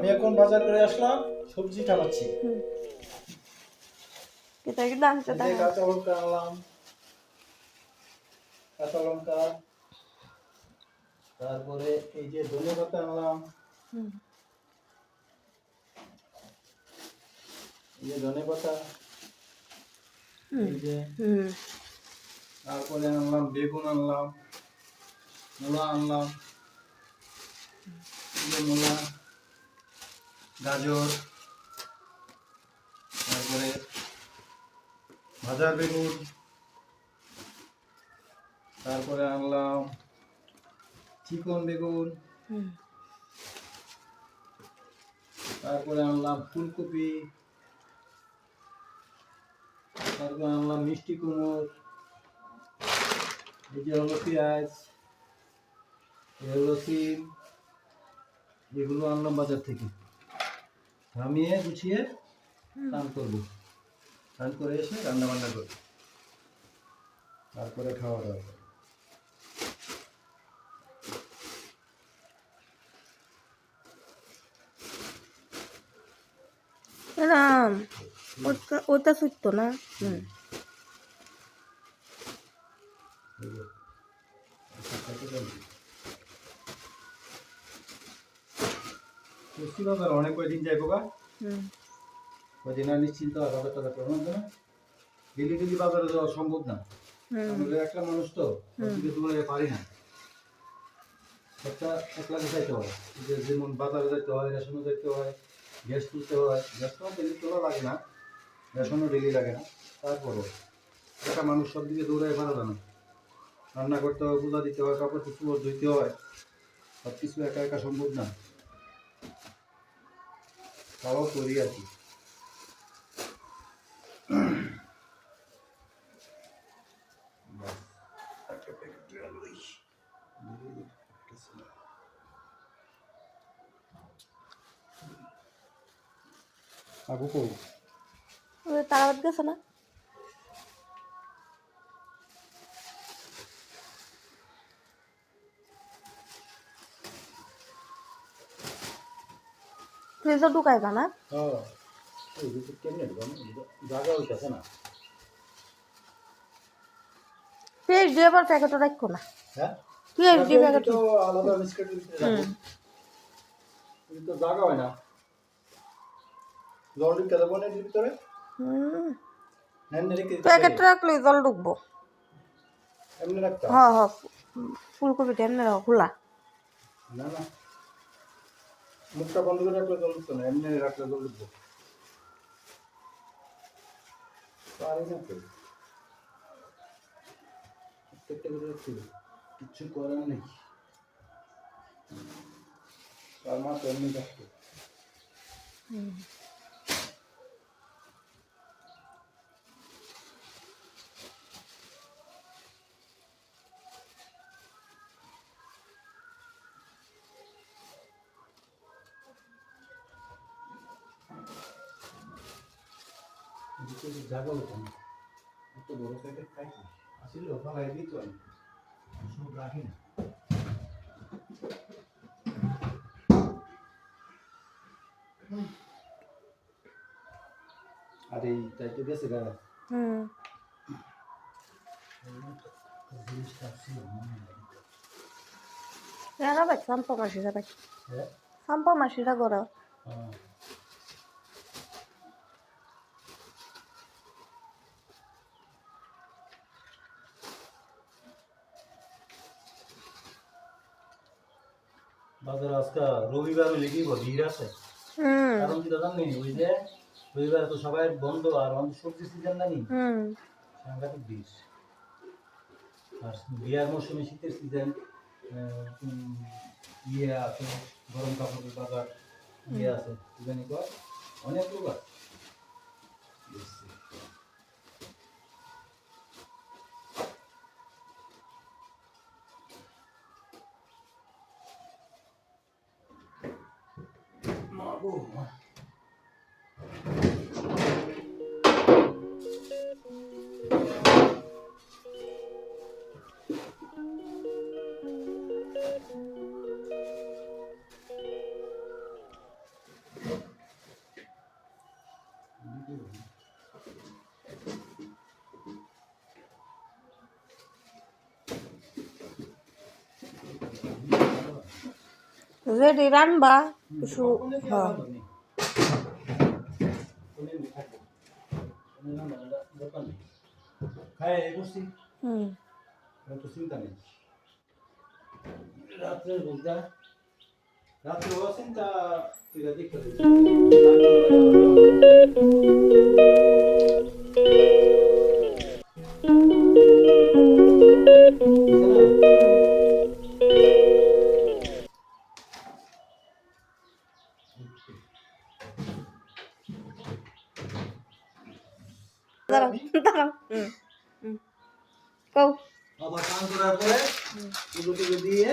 আমি এখন বাজার করে আসলাম, সবজি কাটাচ্ছি। kita kita এই kita যে কাঁচা লঙ্কা আনলাম, কাঁচা লঙ্কা, তারপরে এই যে ধনে পাতা আনলাম, এই যে ধনে পাতা, এই যে তারপরে আনলাম বেগুন আনলাম, মূলা আনলাম, এই যে মূলা, গাজর, তারপরে ভাজা বেগুন, তারপরে আনলাম চিকন বেগুন, তারপরে আনলাম ফুলকপি, তারপরে আনলাম মিষ্টি কুমড়, এই যে হলো পেঁয়াজ, এই হলো সিম, এগুলো আনলাম বাজার থেকে। নামিয়ে গুছিয়ে স্নান করবো, স্নান করে এসে রান্না বান্না করবো, তারপরে খাওয়া দাওয়া করবো। Ram, otak itu na. সত্যি বাজার অনেক কয়দিন যাইবো গা, কয়দিন আর নিশ্চিন্ত আর বাজার টাজার করবো না। ডেলি ডেলি বাজারে যাওয়া সম্ভব না, আমরা একটা মানুষ তো সবদিকে দৌড়াইতে পারি না। একটা একলা যাইতে হয়, যেমন বাজারে যাইতে হয়, রেশনও যাইতে হয়, গ্যাস তুলতে হয়। গ্যাস তো ডেলি তোলা লাগে না, রেশনও ডেলি লাগে না। তারপরও একটা মানুষ সব দিকে দৌড়াই পারা যায় না। রান্না করতে হয়, পূজা দিতে হয়, কাপড় চোপড় ধুইতে হয়, সব কিছু একা একা সম্ভব না। তাও করি আর কি। Aku kok Udah tarawat ke sana? Freezer ঢুকাই বা না? হ্যাঁ, এই দুটো কেমনে ঢুকানো জায়গা হইতাছে না। ফ্রিজ দিয়ে আবার প্যাকেটও রাখো না। হ্যাঁ, ফ্রিজ দিয়ে প্যাকেট তো আলাদা বিস্কুট দিতে যাবো, কিন্তু তো জায়গা হয় না। জল ঢুকে দেবো না এর ভিতরে, এমনি রেখে দিতে প্যাকেট পারি। রাখলে জল ঢুকবো। এমনি রাখতে হবে। হ্যাঁ হ্যাঁ ফুলকপিটা এমনি রাখো খোলা। না না, মুখটা বন্ধ করে রাখলে জল ঢুকতো না, এমনি রাখলে জল ঢুকবো। পারি না তো, প্রত্যেকটা করে রাখতে হবে, কিচ্ছু করার নেই। তার মা তো এমনি রাখতো। জায়গা হতো না, এত বড় প্যাকেট খাইছি আসলে ফালাই দিত, আমি সব রাখি না। আর এই তাই তো গেছে গাড়া জিনিসটা ছিল মনে হয়। Rara baik sampah masih dapat. হ্যাঁ, Sampah masih ada gora. বাজার আজকে রবিবার হলে কি ভিড় আছে, কারণ কি জানি ওই যে রবিবার তো সবাই বন্ধ, আর আমাদের সবজি সিজন জানি সাংঘাতিক ভিড়। আর বিয়ার মৌসুমে শীতের সিজন, ইয়ে আছে, গরম কাপড়ের বাজার ইয়ে আছে, জানি কয় অনেক লোক আছে। রেডি রানবা কিছু হ্যাঁ খায় বসছি হুম তো চিন্তা নেই রাত্রে বুঝা রাত্রে চিন্তা তুই দেখতে দাঁড়াও দাঁড়াও হুম কও আবার কান করার পরে এগুলো দিয়ে